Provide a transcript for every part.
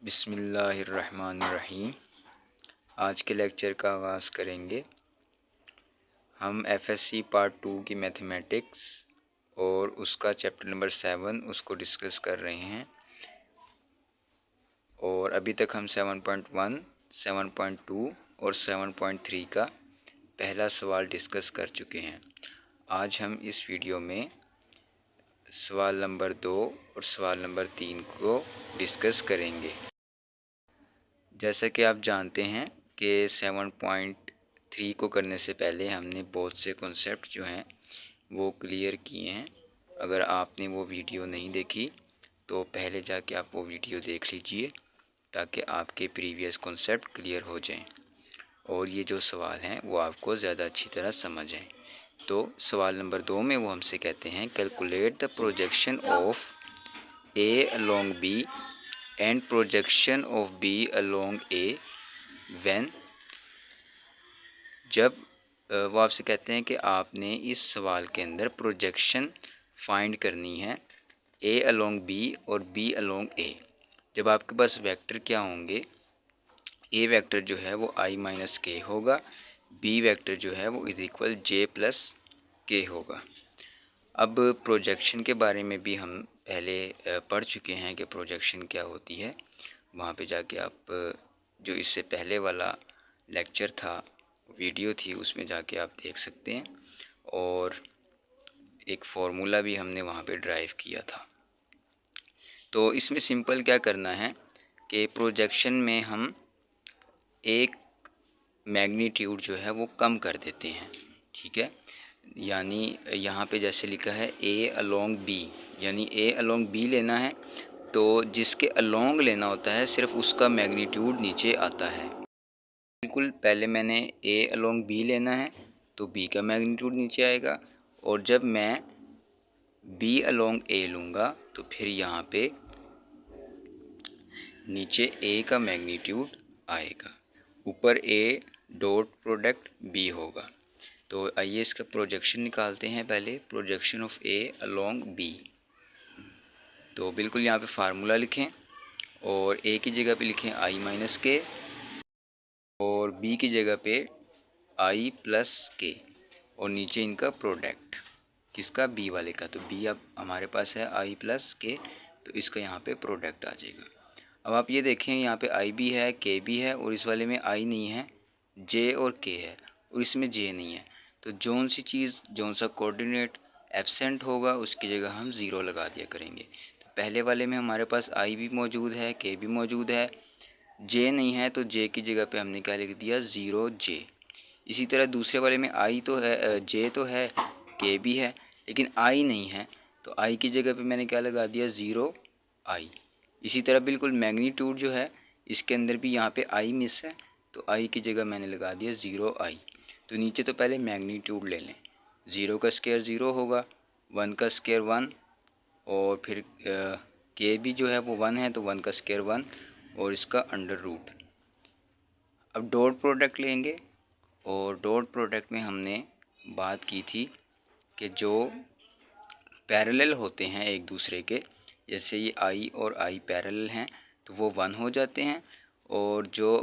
बिस्मिल्लाहिर्रहमानिर्रहीम। आज के लेक्चर का आगाज़ करेंगे। हम एफएससी पार्ट 2 की मैथमेटिक्स और उसका चैप्टर नंबर 7 उसको डिस्कस कर रहे हैं और अभी तक हम 7.1, 7.2 और 7.3 का पहला सवाल डिस्कस कर चुके हैं। आज हम इस वीडियो में सवाल नंबर 2 और सवाल नंबर 3 को डिस्कस करेंगे। जैसा कि आप जानते हैं कि 7.3 को करने से पहले हमने बहुत से कॉन्सेप्ट जो हैं वो क्लियर किए हैं। अगर आपने वो वीडियो नहीं देखी तो पहले जाके आप वो वीडियो देख लीजिए ताकि आपके प्रीवियस कॉन्सेप्ट क्लियर हो जाएं और ये जो सवाल हैं वो आपको ज़्यादा अच्छी तरह समझ आएँ। तो सवाल नंबर 2 में वो हमसे कहते हैं calculate the projection of A along B and projection of B along A when. जब वो आपसे कहते हैं कि आपने इस सवाल के अंदर प्रोजेक्शन फाइंड करनी है ए अलोंग बी और बी अलोंग ए। जब आपके पास वेक्टर क्या होंगे, ए वेक्टर जो है वो आई माइनस के होगा, बी वेक्टर जो है वो इज इक्वल जे प्लस के होगा। अब प्रोजेक्शन के बारे में भी हम पहले पढ़ चुके हैं कि प्रोजेक्शन क्या होती है। वहाँ पे जाके आप जो इससे पहले वाला लेक्चर था, वीडियो थी, उसमें जाके आप देख सकते हैं और एक फार्मूला भी हमने वहाँ पे ड्राइव किया था। तो इसमें सिंपल क्या करना है कि प्रोजेक्शन में हम एक मैग्नीट्यूड जो है वो कम कर देते हैं, ठीक है। यानी यहाँ पे जैसे लिखा है ए अलोंग बी, यानी ए अलोंग बी लेना है तो जिसके अलोंग लेना होता है सिर्फ उसका मैग्नीट्यूड नीचे आता है। बिल्कुल पहले मैंने ए अलोंग बी लेना है तो बी का मैग्नीट्यूड नीचे आएगा और जब मैं बी अलोंग ए लूँगा तो फिर यहाँ पे नीचे ए का मैग्नीट्यूड आएगा, ऊपर ए डॉट प्रोडक्ट बी होगा। तो आइए इसका प्रोजेक्शन निकालते हैं। पहले projection of A along B. तो बिल्कुल यहाँ पे फार्मूला लिखें और ए की जगह पे लिखें आई माइनस के और बी की जगह पे आई प्लस के और नीचे इनका प्रोडक्ट किसका, बी वाले का। तो बी अब हमारे पास है आई प्लस के, तो इसका यहाँ पे प्रोडक्ट आ जाएगा। अब आप ये देखें यहाँ पे आई भी है, के भी है और इस वाले में आई नहीं है, जे और के है और इसमें जे नहीं है। तो जौन सी चीज़, जौन सा कोऑर्डिनेट एब्सेंट होगा उसकी जगह हम ज़ीरो लगा दिया करेंगे। तो पहले वाले में हमारे पास आई भी मौजूद है, के भी मौजूद है, जे नहीं है तो जे की जगह पे हमने क्या लिख दिया, ज़ीरो जे। इसी तरह दूसरे वाले में आई तो है, जे तो है, के भी है, लेकिन आई नहीं है तो आई की जगह पे मैंने क्या लगा दिया, ज़ीरो आई। इसी तरह बिल्कुल मैग्नीट्यूड जो है इसके अंदर भी यहाँ पे आई मिस है तो आई की जगह मैंने लगा दिया ज़ीरो आई। तो नीचे तो पहले मैग्नीट्यूड ले लें। ज़ीरो का स्क्वायर ज़ीरो होगा, वन का स्क्वायर वन और फिर के भी जो है वो वन है तो वन का स्क्वायर वन और इसका अंडर रूट। अब डॉट प्रोडक्ट लेंगे और डॉट प्रोडक्ट में हमने बात की थी कि जो पैरेलल होते हैं एक दूसरे के, जैसे ये आई और आई पैरेलल हैं तो वो वन हो जाते हैं और जो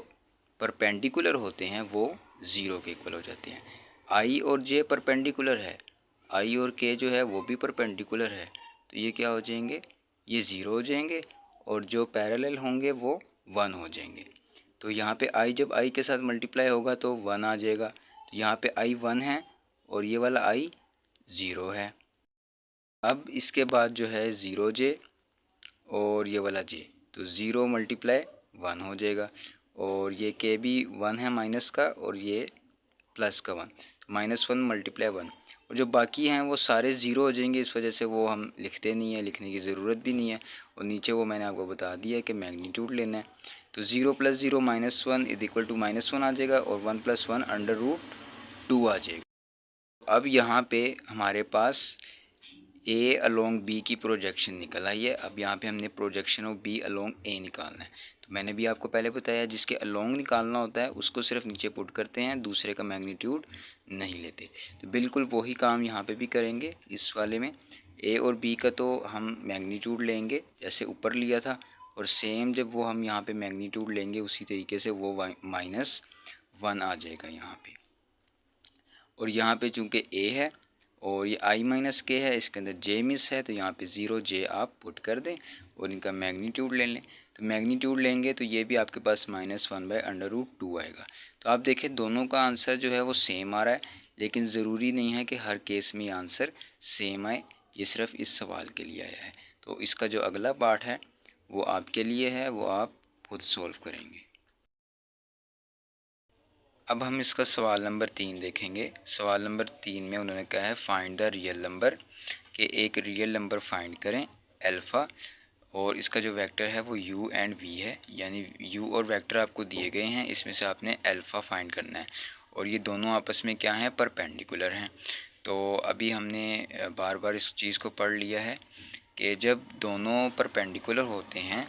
परपेंडिकुलर होते हैं वो ज़ीरो के इक्वल हो जाते हैं। आई और जे परपेंडिकुलर है, आई और के जो है वो भी परपेंडिकुलर है तो ये क्या हो जाएंगे, ये ज़ीरो हो जाएंगे और जो पैरेलल होंगे वो वन हो जाएंगे। तो यहाँ पे आई जब आई के साथ मल्टीप्लाई होगा तो वन आ जाएगा। तो यहाँ पे आई वन है और ये वाला आई ज़ीरो है। अब इसके बाद जो है ज़ीरो जे और ये वाला जे, तो ज़ीरो मल्टीप्लाई वन हो जाएगा और ये के भी वन है माइनस का और ये प्लस का वन, तो माइनस वन मल्टीप्लाई वन और जो बाकी हैं वो सारे ज़ीरो हो जाएंगे। इस वजह से वो हम लिखते नहीं है, लिखने की ज़रूरत भी नहीं है। और नीचे वो मैंने आपको बता दिया है कि मैग्नीट्यूड लेना है। तो zero plus zero minus one is equal to minus one आ जाएगा और one plus one under root two आ जाएगा। अब यहाँ पे हमारे पास ए अलोंग बी की प्रोजेक्शन निकल आई है। अब यहाँ पे हमने projection of B along a निकालना है। तो मैंने भी आपको पहले बताया जिसके अलोंग निकालना होता है उसको सिर्फ नीचे पुट करते हैं, दूसरे का मैग्नीट्यूड नहीं लेते। तो बिल्कुल वही काम यहाँ पे भी करेंगे। इस वाले में ए और बी का तो हम मैग्नीट्यूड लेंगे जैसे ऊपर लिया था और सेम जब वो हम यहाँ पे मैग्नीट्यूड लेंगे उसी तरीके से वो -1 आ जाएगा यहाँ पे। और यहाँ पे चूँकि a है और ये i माइनस के है, इसके अंदर j मिस है, तो यहाँ पे 0j आप पुट कर दें और इनका मैग्नीट्यूड ले लें। तो मैग्नीट्यूड लेंगे तो ये भी आपके पास -1/√2 आएगा। तो आप देखें दोनों का आंसर जो है वो सेम आ रहा है, लेकिन ज़रूरी नहीं है कि हर केस में आंसर सेम आए, ये सिर्फ इस सवाल के लिए आया है। तो इसका जो अगला पार्ट है वो आपके लिए है, वो आप खुद सॉल्व करेंगे। अब हम इसका सवाल नंबर 3 देखेंगे। सवाल नंबर 3 में उन्होंने कहा है फाइंड द रियल नंबर, कि एक रियल नंबर फाइंड करें अल्फ़ा, और इसका जो वेक्टर है वो u एंड v है, यानी u और वेक्टर आपको दिए गए हैं, इसमें से आपने अल्फ़ा फाइंड करना है और ये दोनों आपस में क्या हैं, परपेंडिकुलर हैं। तो अभी हमने बार बार इस चीज़ को पढ़ लिया है कि जब दोनों परपेंडिकुलर होते हैं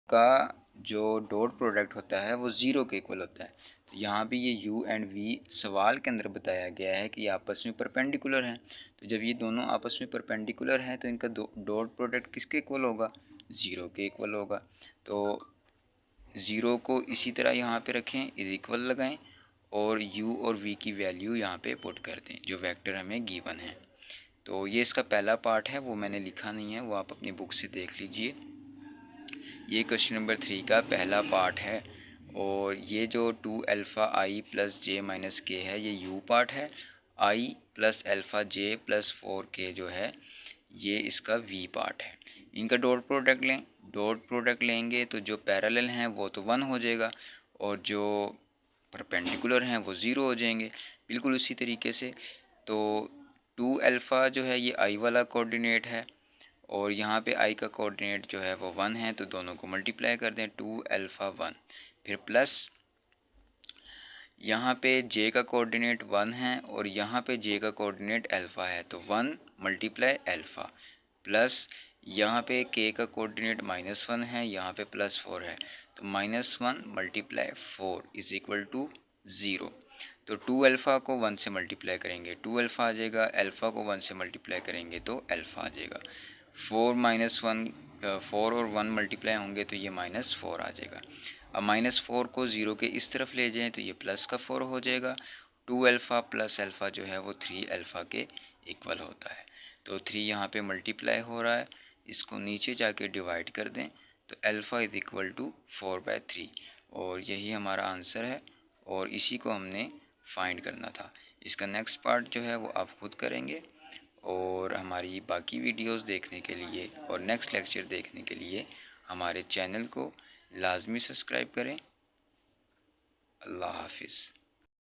का जो डॉट प्रोडक्ट होता है वो ज़ीरो के इक्वल होता है। तो यहाँ भी ये u एंड v सवाल के अंदर बताया गया है कि ये आपस में परपेंडिकुलर हैं। तो जब ये दोनों आपस में परपेंडिकुलर हैं तो इनका डॉट प्रोडक्ट किसके इक्वल होगा, ज़ीरो के इक्वल होगा। तो ज़ीरो को इसी तरह यहाँ पे रखें, इज इक्वल लगाएं और u और v की वैल्यू यहाँ पे पुट कर दें जो वेक्टर हमें गिवन है। तो ये इसका पहला पार्ट है, वो मैंने लिखा नहीं है, वो आप अपनी बुक से देख लीजिए। ये क्वेश्चन नंबर 3 का पहला पार्ट है और ये जो 2 अल्फ़ा आई प्लस जे माइनस के है ये u पार्ट है, i plus alpha J plus 4k जो है ये इसका v पार्ट है। इनका डॉट प्रोडक्ट लें, डॉट प्रोडक्ट लेंगे तो जो पैरेलल हैं वो तो 1 हो जाएगा और जो परपेंडिकुलर हैं वो 0 हो जाएंगे, बिल्कुल उसी तरीके से। तो 2 अल्फ़ा जो है ये i वाला कोऑर्डिनेट है और यहाँ पे i का कोऑर्डिनेट जो है वो 1 है, तो दोनों को मल्टीप्लाई कर दें, 2 अल्फ़ा 1, फिर प्लस यहाँ पे j का कोऑर्डिनेट 1 है और यहाँ पे j का कोऑर्डिनेट अल्फ़ा है, तो 1 मल्टीप्लाई अल्फ़ा, प्लस यहाँ पे k का कोऑर्डिनेट -1 है, यहाँ पे +4 है, तो -1 मल्टीप्लाई 4 इज़ इक्वल टू 0। तो 2 अल्फ़ा को 1 से मल्टीप्लाई करेंगे 2 अल्फ़ा आ जाएगा, अल्फ़ा को 1 से मल्टीप्लाई करेंगे तो अल्फ़ा आ जाएगा। 4 और 1 मल्टीप्लाई होंगे तो ये -4 आ जाएगा। अब -4 को 0 के इस तरफ ले जाएं तो ये प्लस का 4 हो जाएगा। 2 अल्फ़ा प्लस अल्फ़ा जो है वो 3 अल्फ़ा के इक्वल होता है। तो 3 यहाँ पे मल्टीप्लाई हो रहा है, इसको नीचे जाके डिवाइड कर दें तो अल्फ़ा इज़ इक्वल टू 4/3 और यही हमारा आंसर है और इसी को हमने फाइंड करना था। इसका नेक्स्ट पार्ट जो है वो आप खुद करेंगे और हमारी बाकी वीडियोस देखने के लिए और नेक्स्ट लेक्चर देखने के लिए हमारे चैनल को लाजमी सब्सक्राइब करें। अल्लाह हाफिज़।